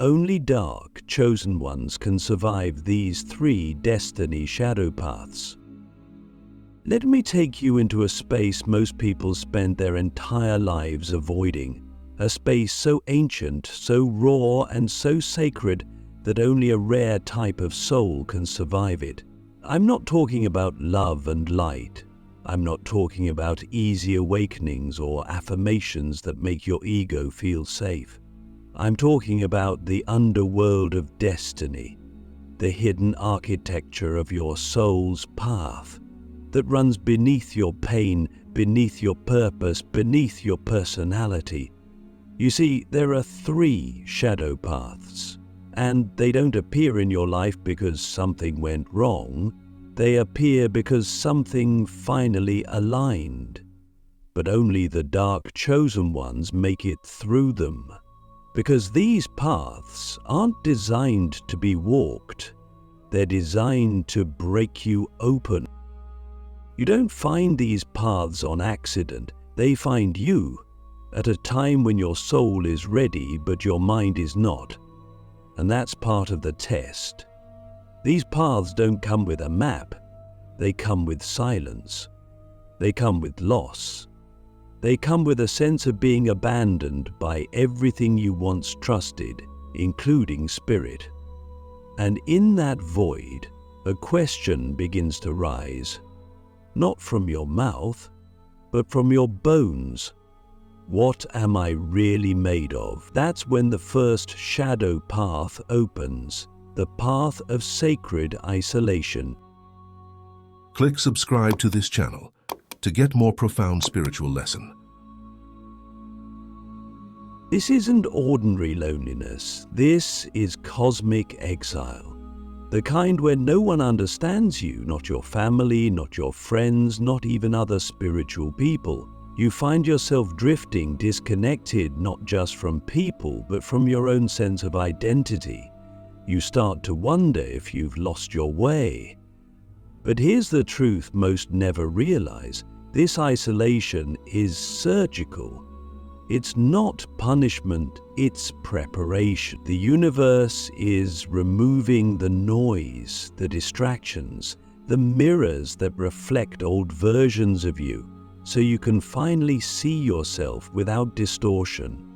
Only dark, chosen ones can survive these 3 destiny shadow paths. Let me take you into a space most people spend their entire lives avoiding, a space so ancient, so raw, and so sacred that only a rare type of soul can survive it. I'm not talking about love and light. I'm not talking about easy awakenings or affirmations that make your ego feel safe. I'm talking about the underworld of destiny, the hidden architecture of your soul's path that runs beneath your pain, beneath your purpose, beneath your personality. You see, there are 3 shadow paths, and they don't appear in your life because something went wrong. They appear because something finally aligned. But only the dark chosen ones make it through them. Because these paths aren't designed to be walked. They're designed to break you open. You don't find these paths on accident. They find you at a time when your soul is ready but your mind is not. And that's part of the test. These paths don't come with a map. They come with silence. They come with loss. They come with a sense of being abandoned by everything you once trusted, including spirit. And in that void, a question begins to rise, not from your mouth, but from your bones. What am I really made of? That's when the first shadow path opens, the path of sacred isolation. Click subscribe to this channel to get more profound spiritual lesson. This isn't ordinary loneliness. This is cosmic exile. The kind where no one understands you, not your family, not your friends, not even other spiritual people. You find yourself drifting, disconnected not just from people, but from your own sense of identity. You start to wonder if you've lost your way. But here's the truth most never realize. This isolation is surgical. It's not punishment, it's preparation. The universe is removing the noise, the distractions, the mirrors that reflect old versions of you, so you can finally see yourself without distortion.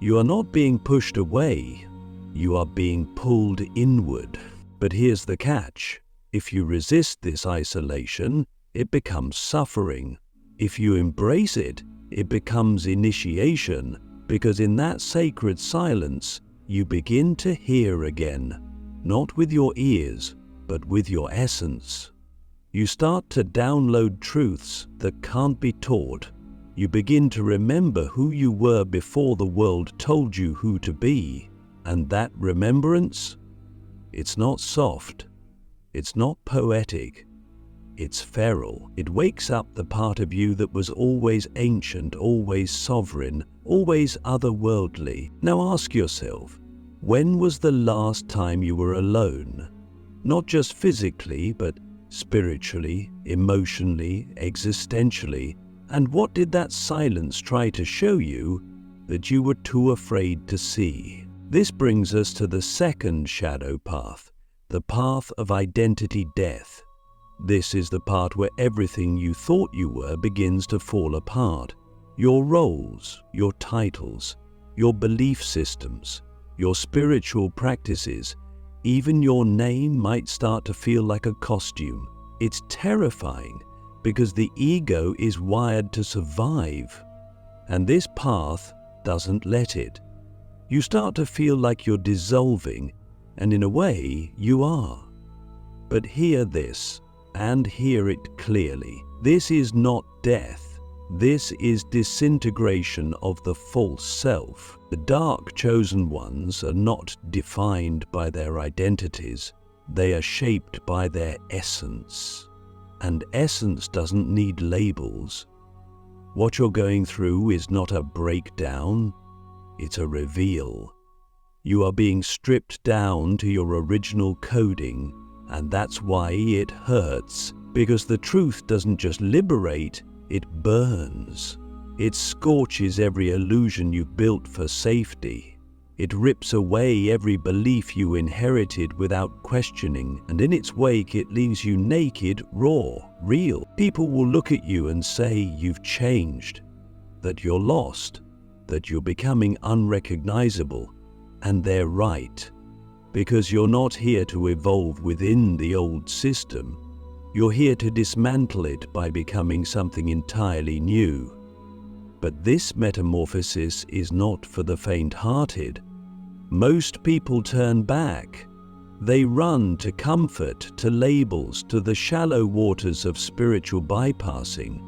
You are not being pushed away, you are being pulled inward. But here's the catch. If you resist this isolation, it becomes suffering. If you embrace it, it becomes initiation, because in that sacred silence, you begin to hear again, not with your ears, but with your essence. You start to download truths that can't be taught. You begin to remember who you were before the world told you who to be. And that remembrance, it's not soft, it's not poetic, it's feral. It wakes up the part of you that was always ancient, always sovereign, always otherworldly. Now ask yourself, when was the last time you were alone? Not just physically, but spiritually, emotionally, existentially. And what did that silence try to show you that you were too afraid to see? This brings us to the second shadow path, the path of identity death. This is the part where everything you thought you were begins to fall apart. Your roles, your titles, your belief systems, your spiritual practices, even your name might start to feel like a costume. It's terrifying because the ego is wired to survive, and this path doesn't let it. You start to feel like you're dissolving, and in a way, you are. But hear this, and hear it clearly. This is not death. This is disintegration of the false self. The dark chosen ones are not defined by their identities. They are shaped by their essence. And essence doesn't need labels. What you're going through is not a breakdown, it's a reveal. You are being stripped down to your original coding, and that's why it hurts, because the truth doesn't just liberate, it burns. It scorches every illusion you built for safety. It rips away every belief you inherited without questioning, and in its wake it leaves you naked, raw, real. People will look at you and say you've changed, that you're lost, that you're becoming unrecognizable, and they're right. Because you're not here to evolve within the old system. You're here to dismantle it by becoming something entirely new. But this metamorphosis is not for the faint-hearted. Most people turn back. They run to comfort, to labels, to the shallow waters of spiritual bypassing.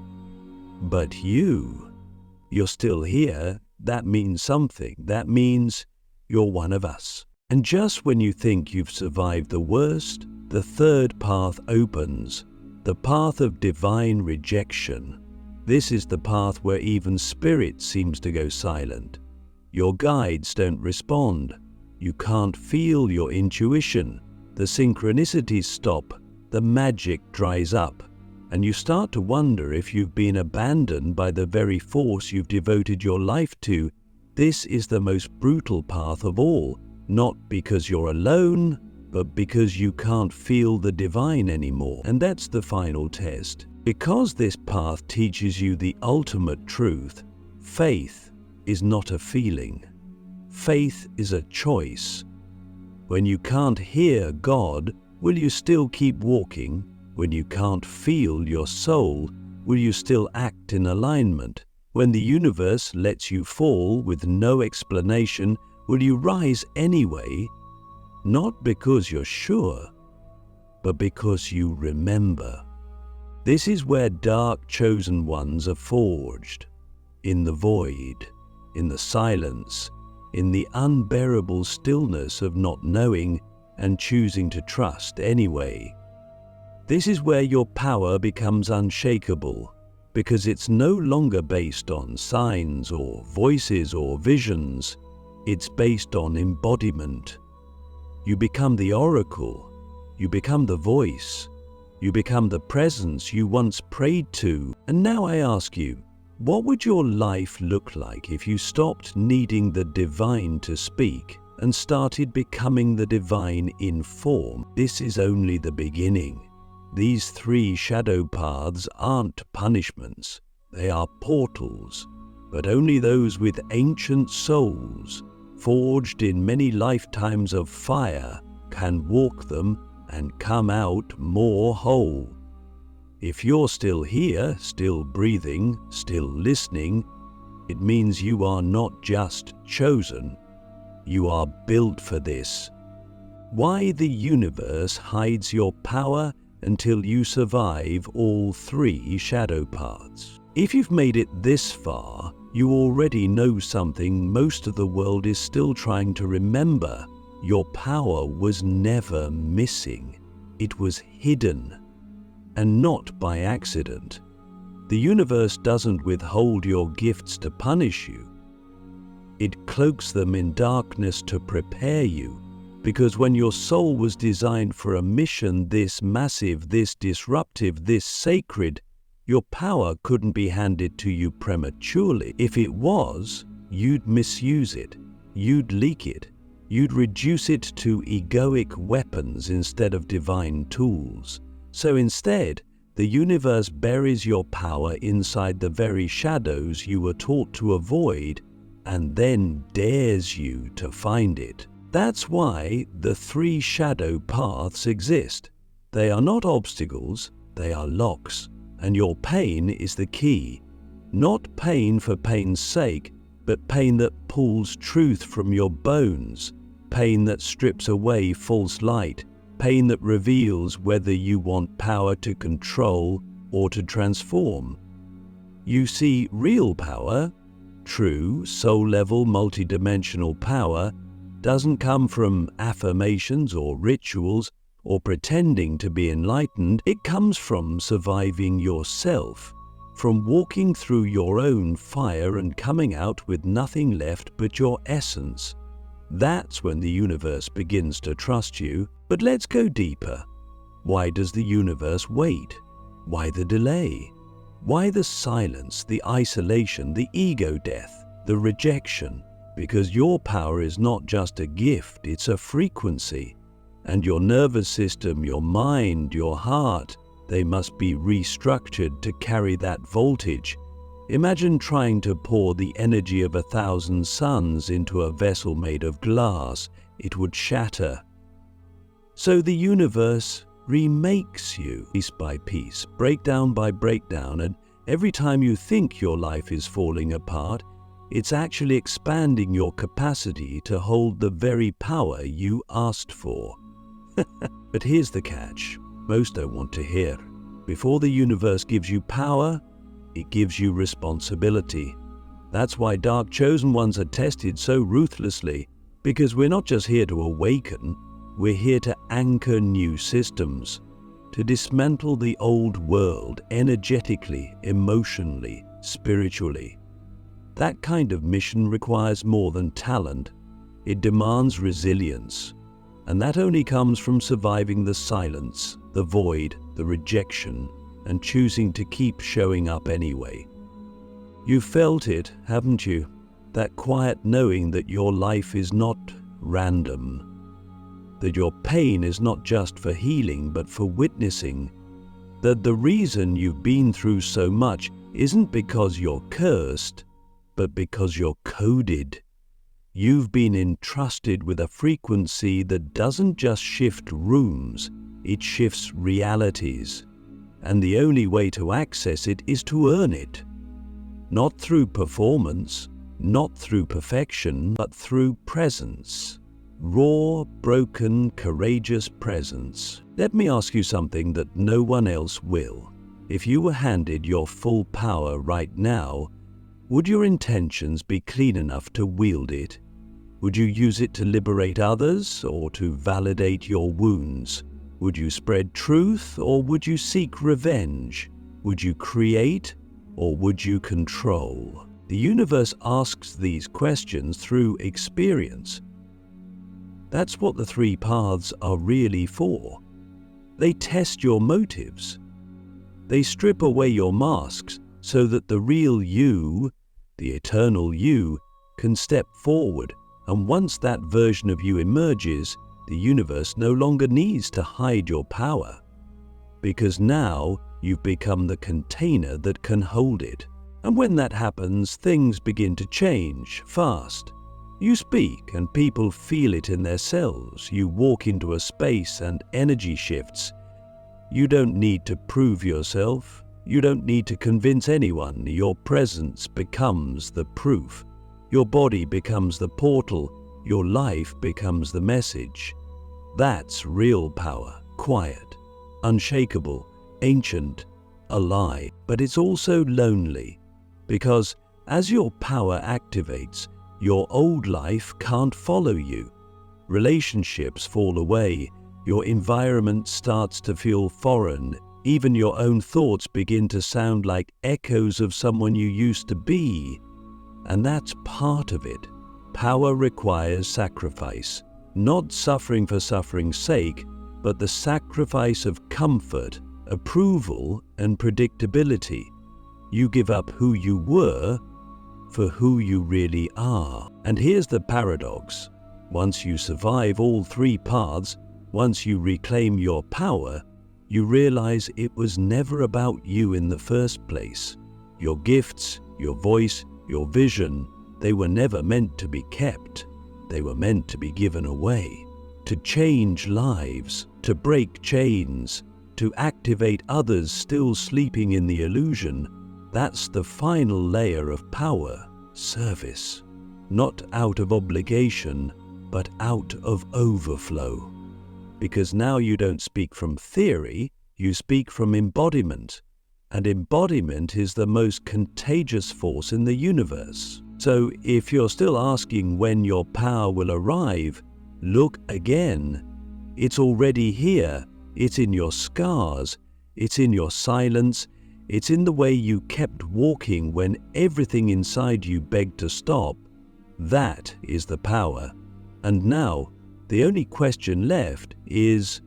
But you're still here. That means something. That means you're one of us. And just when you think you've survived the worst, the third path opens, the path of divine rejection. This is the path where even spirit seems to go silent. Your guides don't respond. You can't feel your intuition. The synchronicities stop. The magic dries up. And you start to wonder if you've been abandoned by the very force you've devoted your life to. This is the most brutal path of all, not because you're alone, but because you can't feel the divine anymore. And that's the final test. Because this path teaches you the ultimate truth, faith is not a feeling. Faith is a choice. When you can't hear God, will you still keep walking? When you can't feel your soul, will you still act in alignment? When the universe lets you fall with no explanation, will you rise anyway? Not because you're sure, but because you remember. This is where dark chosen ones are forged. In the void, in the silence, in the unbearable stillness of not knowing and choosing to trust anyway. This is where your power becomes unshakable, because it's no longer based on signs or voices or visions. It's based on embodiment. You become the oracle. You become the voice. You become the presence you once prayed to. And now I ask you, what would your life look like if you stopped needing the divine to speak and started becoming the divine in form? This is only the beginning. These three shadow paths aren't punishments. They are portals, but only those with ancient souls, forged in many lifetimes of fire, can walk them and come out more whole. If you're still here, still breathing, still listening, it means you are not just chosen, you are built for this. Why the universe hides your power until you survive all three shadow paths. If you've made it this far, you already know something most of the world is still trying to remember. Your power was never missing. It was hidden, and not by accident. The universe doesn't withhold your gifts to punish you. It cloaks them in darkness to prepare you, because when your soul was designed for a mission this massive, this disruptive, this sacred, your power couldn't be handed to you prematurely. If it was, you'd misuse it, you'd leak it, you'd reduce it to egoic weapons instead of divine tools. So instead, the universe buries your power inside the very shadows you were taught to avoid, and then dares you to find it. That's why the three shadow paths exist. They are not obstacles, they are locks, and your pain is the key. Not pain for pain's sake, but pain that pulls truth from your bones, pain that strips away false light, pain that reveals whether you want power to control or to transform. You see, real power, true soul-level multidimensional power, doesn't come from affirmations or rituals or pretending to be enlightened. It comes from surviving yourself, from walking through your own fire and coming out with nothing left but your essence. That's when the universe begins to trust you. But let's go deeper. Why does the universe wait? Why the delay? Why the silence, the isolation, the ego death, the rejection? because your power is not just a gift, it's a frequency. And your nervous system, your mind, your heart, they must be restructured to carry that voltage. Imagine trying to pour the energy of 1,000 suns into a vessel made of glass. It would shatter. So the universe remakes you piece by piece, breakdown by breakdown, and every time you think your life is falling apart, it's actually expanding your capacity to hold the very power you asked for. But here's the catch most don't want to hear. Before the universe gives you power, it gives you responsibility. That's why dark chosen ones are tested so ruthlessly, because we're not just here to awaken, we're here to anchor new systems, to dismantle the old world energetically, emotionally, spiritually. That kind of mission requires more than talent. It demands resilience. And that only comes from surviving the silence, the void, the rejection, and choosing to keep showing up anyway. You've felt it, haven't you? That quiet knowing that your life is not random. That your pain is not just for healing, but for witnessing. That the reason you've been through so much isn't because you're cursed, but because you're coded. You've been entrusted with a frequency that doesn't just shift rooms, it shifts realities. And the only way to access it is to earn it. Not through performance, not through perfection, but through presence. Raw, broken, courageous presence. Let me ask you something that no one else will. If you were handed your full power right now, would your intentions be clean enough to wield it? Would you use it to liberate others or to validate your wounds? Would you spread truth or would you seek revenge? Would you create or would you control? The universe asks these questions through experience. That's what the three paths are really for. They test your motives. They strip away your masks so that the real you, the eternal you, can step forward. And once that version of you emerges, the universe no longer needs to hide your power, because now you've become the container that can hold it. And when that happens, things begin to change fast. You speak and people feel it in their cells. You walk into a space and energy shifts. You don't need to prove yourself. You don't need to convince anyone. Your presence becomes the proof. Your body becomes the portal. Your life becomes the message. That's real power. Quiet, unshakable, ancient, alive. But it's also lonely, because as your power activates, your old life can't follow you. Relationships fall away. Your environment starts to feel foreign. Even your own thoughts begin to sound like echoes of someone you used to be. And that's part of it. Power requires sacrifice, not suffering for suffering's sake, but the sacrifice of comfort, approval, and predictability. You give up who you were for who you really are. And here's the paradox. Once you survive all three paths, once you reclaim your power, you realize it was never about you in the first place. Your gifts, your voice, your vision, they were never meant to be kept. They were meant to be given away, to change lives, to break chains, to activate others still sleeping in the illusion. That's the final layer of power, service. Not out of obligation, but out of overflow. Because now you don't speak from theory, you speak from embodiment. And embodiment is the most contagious force in the universe. So if you're still asking when your power will arrive, look again. It's already here. It's in your scars. It's in your silence. It's in the way you kept walking when everything inside you begged to stop. That is the power. And now, the only question left is,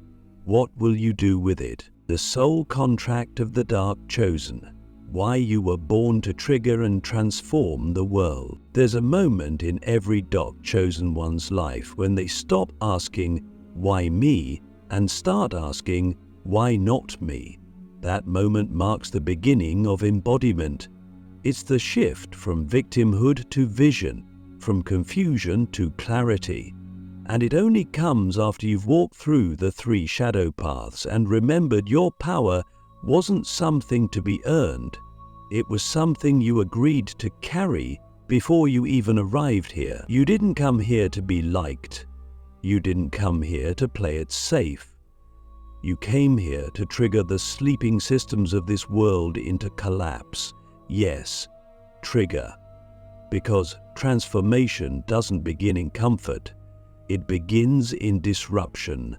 what will you do with it? The soul contract of the dark chosen. why you were born to trigger and transform the world. There's a moment in every chosen one's life when they stop asking, "Why me?" and start asking, "Why not me?" That moment marks the beginning of embodiment. It's the shift from victimhood to vision, from confusion to clarity. And it only comes after you've walked through the 3 shadow paths and remembered your power wasn't something to be earned. It was something you agreed to carry before you even arrived here. You didn't come here to be liked. You didn't come here to play it safe. You came here to trigger the sleeping systems of this world into collapse. Yes, trigger. Because transformation doesn't begin in comfort. It begins in disruption.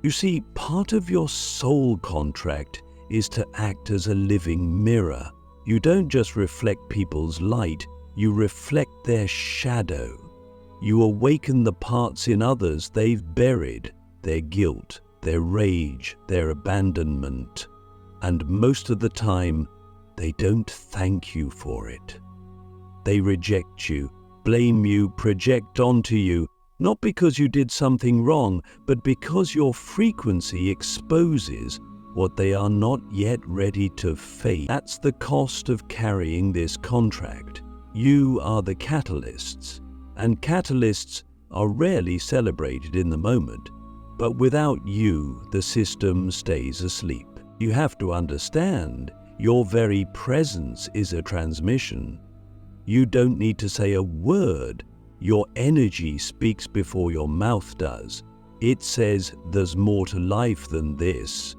You see, part of your soul contract is to act as a living mirror. You don't just reflect people's light, you reflect their shadow. You awaken the parts in others they've buried, their guilt, their rage, their abandonment. And most of the time, they don't thank you for it. They reject you, blame you, project onto you, not because you did something wrong, but because your frequency exposes what they are not yet ready to face. That's the cost of carrying this contract. You are the catalysts, and catalysts are rarely celebrated in the moment. But without you, the system stays asleep. You have to understand, your very presence is a transmission. You don't need to say a word. Your energy speaks before your mouth does. It says there's more to life than this.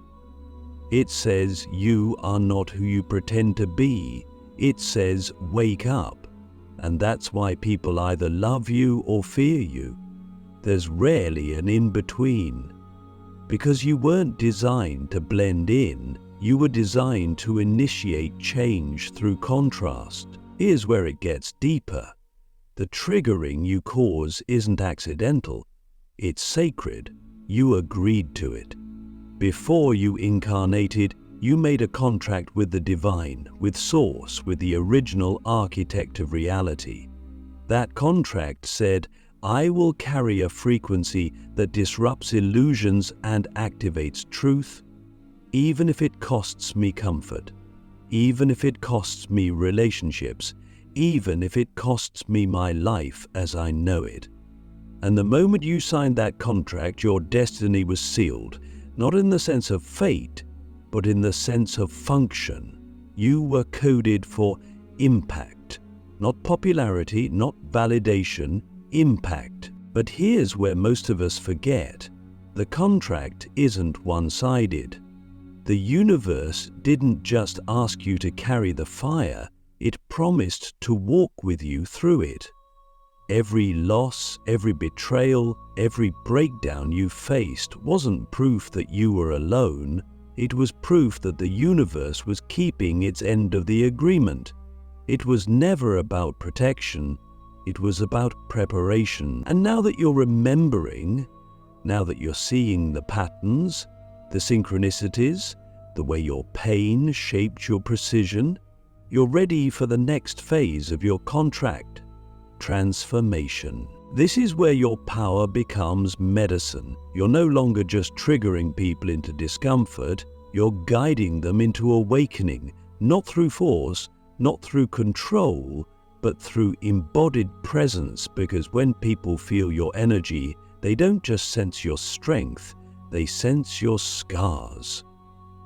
It says you are not who you pretend to be. It says wake up. And that's why people either love you or fear you. There's rarely an in-between. Because you weren't designed to blend in, you were designed to initiate change through contrast. Here's where it gets deeper. The triggering you cause isn't accidental. It's sacred. You agreed to it. Before you incarnated, you made a contract with the divine, with Source, with the original architect of reality. That contract said, I will carry a frequency that disrupts illusions and activates truth, even if it costs me comfort, even if it costs me relationships, even if it costs me my life as I know it. And the moment you signed that contract, your destiny was sealed, not in the sense of fate, but in the sense of function. You were coded for impact, not popularity, not validation, impact. But here's where most of us forget. The contract isn't one-sided. The universe didn't just ask you to carry the fire, it promised to walk with you through it. Every loss, every betrayal, every breakdown you faced wasn't proof that you were alone. It was proof that the universe was keeping its end of the agreement. It was never about protection. It was about preparation. And now that you're remembering, now that you're seeing the patterns, the synchronicities, the way your pain shaped your precision, you're ready for the next phase of your contract. Transformation. This is where your power becomes medicine. You're no longer just triggering people into discomfort, you're guiding them into awakening, not through force, not through control, but through embodied presence, because when people feel your energy, they don't just sense your strength, they sense your scars.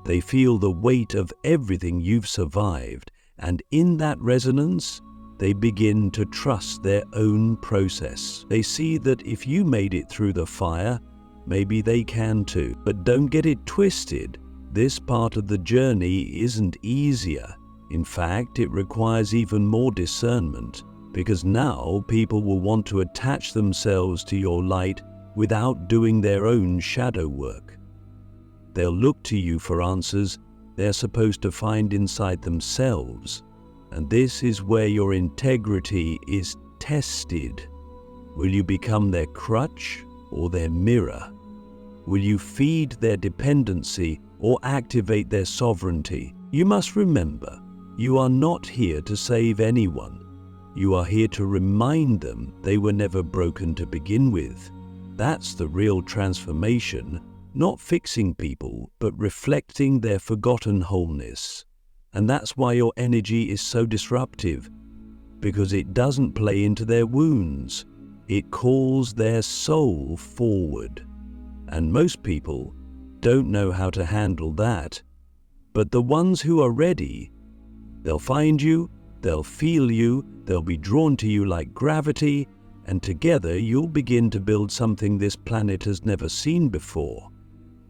They feel the weight of everything you've survived, and in that resonance, they begin to trust their own process. They see that if you made it through the fire, maybe they can too. But don't get it twisted. This part of the journey isn't easier. In fact, it requires even more discernment, because now people will want to attach themselves to your light without doing their own shadow work. They'll look to you for answers they're supposed to find inside themselves. And this is where your integrity is tested. Will you become their crutch or their mirror? Will you feed their dependency or activate their sovereignty? You must remember, You are not here to save anyone. You are here to remind them they were never broken to begin with. That's the real transformation, not fixing people, but reflecting their forgotten wholeness. And that's why your energy is so disruptive, because it doesn't play into their wounds. It calls their soul forward. And most people don't know how to handle that. But the ones who are ready, they'll find you, they'll feel you, they'll be drawn to you like gravity, and together you'll begin to build something this planet has never seen before,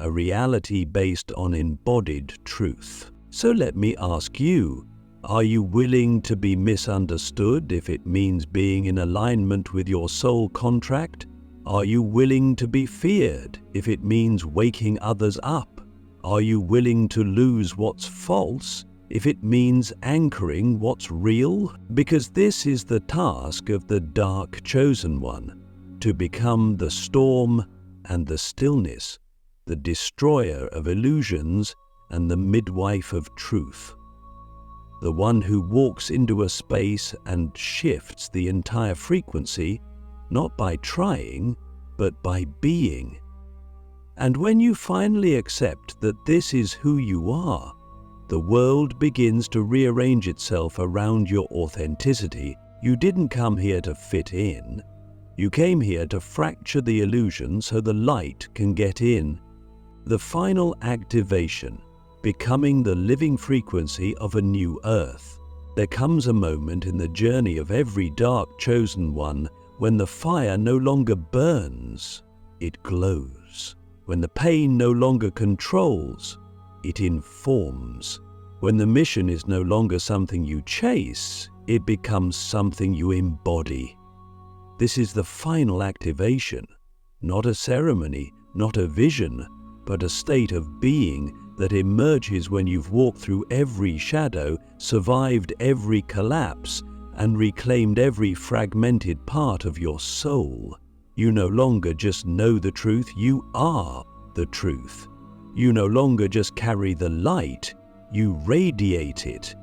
a reality based on embodied truth. So let me ask you, are you willing to be misunderstood if it means being in alignment with your soul contract? Are you willing to be feared if it means waking others up? Are you willing to lose what's false if it means anchoring what's real? Because this is the task of the dark chosen one, to become the storm and the stillness, the destroyer of illusions and the midwife of truth. The one who walks into a space and shifts the entire frequency, not by trying, but by being. And when you finally accept that this is who you are, the world begins to rearrange itself around your authenticity. You didn't come here to fit in. You came here to fracture the illusion so the light can get in. The final activation, becoming the living frequency of a new earth. There comes a moment in the journey of every dark chosen one when the fire no longer burns, it glows. When the pain no longer controls, it informs. When the mission is no longer something you chase, it becomes something you embody. This is the final activation, not a ceremony, not a vision, but a state of being that emerges when you've walked through every shadow, survived every collapse, and reclaimed every fragmented part of your soul. You no longer just know the truth, you are the truth. You no longer just carry the light, you radiate it,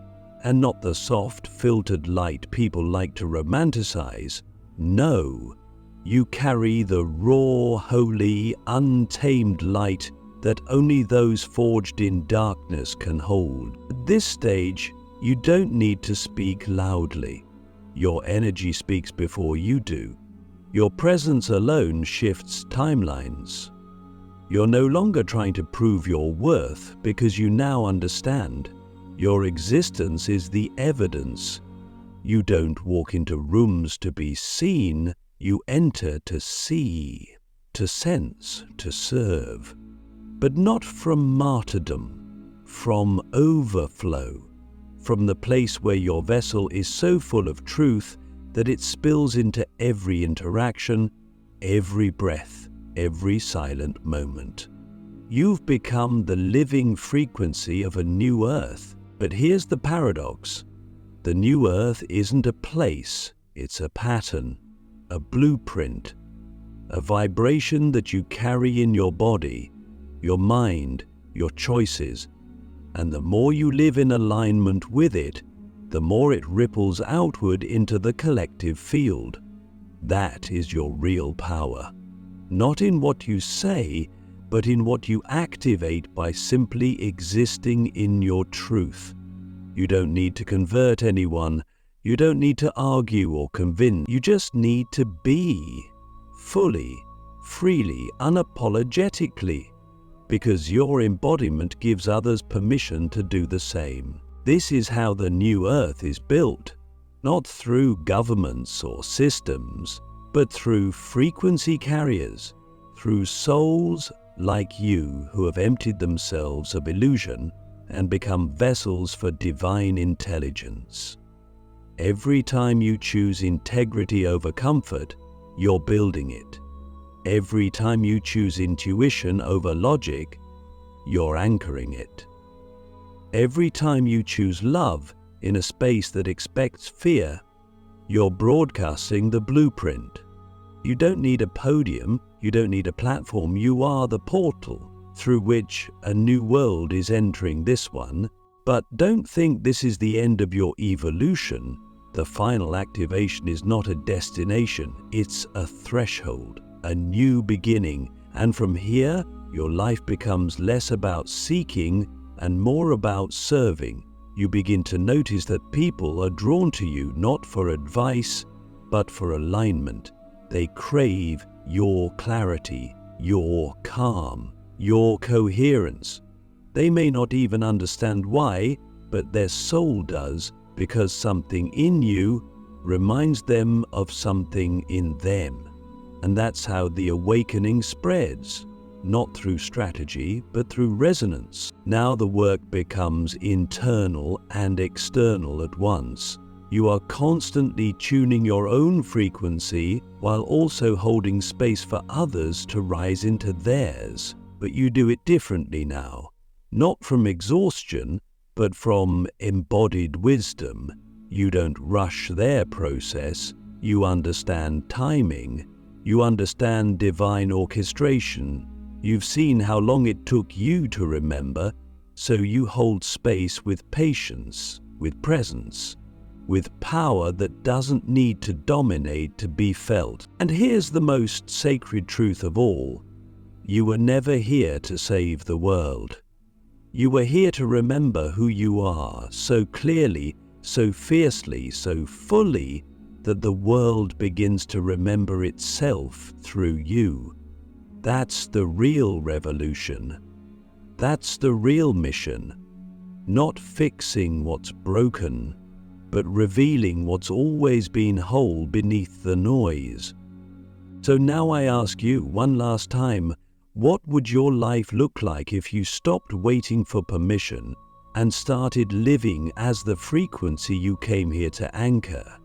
and not the soft, filtered light people like to romanticize. No, you carry the raw, holy, untamed light that only those forged in darkness can hold. At this stage, you don't need to speak loudly. Your energy speaks before you do. Your presence alone shifts timelines. You're no longer trying to prove your worth because you now understand. Your existence is the evidence. You don't walk into rooms to be seen, you enter to see, to sense, to serve. But not from martyrdom, from overflow, from the place where your vessel is so full of truth that it spills into every interaction, every breath, every silent moment. You've become the living frequency of a new earth. But here's the paradox. The new earth isn't a place, it's a pattern, a blueprint, a vibration that you carry in your body, your mind, your choices, and the more you live in alignment with it, the more it ripples outward into the collective field. That is your real power. Not in what you say, but in what you activate by simply existing in your truth. You don't need to convert anyone. You don't need to argue or convince. You just need to be, fully, freely, unapologetically, because your embodiment gives others permission to do the same. This is how the new earth is built, not through governments or systems, but through frequency carriers, through souls like you who have emptied themselves of illusion and become vessels for divine intelligence. Every time you choose integrity over comfort, you're building it. Every time you choose intuition over logic, you're anchoring it. Every time you choose love in a space that expects fear, you're broadcasting the blueprint. You don't need a podium, you don't need a platform, you are the portal through which a new world is entering this one. But don't think this is the end of your evolution. The final activation is not a destination, it's a threshold, a new beginning, and from here, your life becomes less about seeking and more about serving. You begin to notice that people are drawn to you not for advice, but for alignment. They crave your clarity, your calm, your coherence. They may not even understand why, but their soul does, because something in you reminds them of something in them. And that's how the awakening spreads, not through strategy, but through resonance. Now the work becomes internal and external at once. You are constantly tuning your own frequency while also holding space for others to rise into theirs. But you do it differently now. Not from exhaustion, but from embodied wisdom. You don't rush their process. You understand timing. You understand divine orchestration. You've seen how long it took you to remember, so you hold space with patience, with presence, with power that doesn't need to dominate to be felt. And here's the most sacred truth of all. You were never here to save the world. You were here to remember who you are so clearly, so fiercely, so fully that the world begins to remember itself through you. That's the real revolution. That's the real mission. Not fixing what's broken, but revealing what's always been whole beneath the noise. So now I ask you one last time, what would your life look like if you stopped waiting for permission and started living as the frequency you came here to anchor?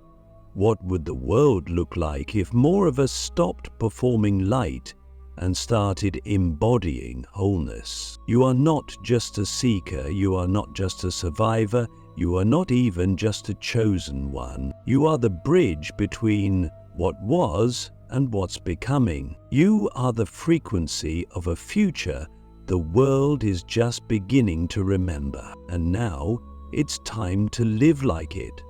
What would the world look like if more of us stopped performing light and started embodying wholeness? You are not just a seeker, you are not just a survivor, you are not even just a chosen one. You are the bridge between what was and what's becoming. You are the frequency of a future the world is just beginning to remember. And now it's time to live like it.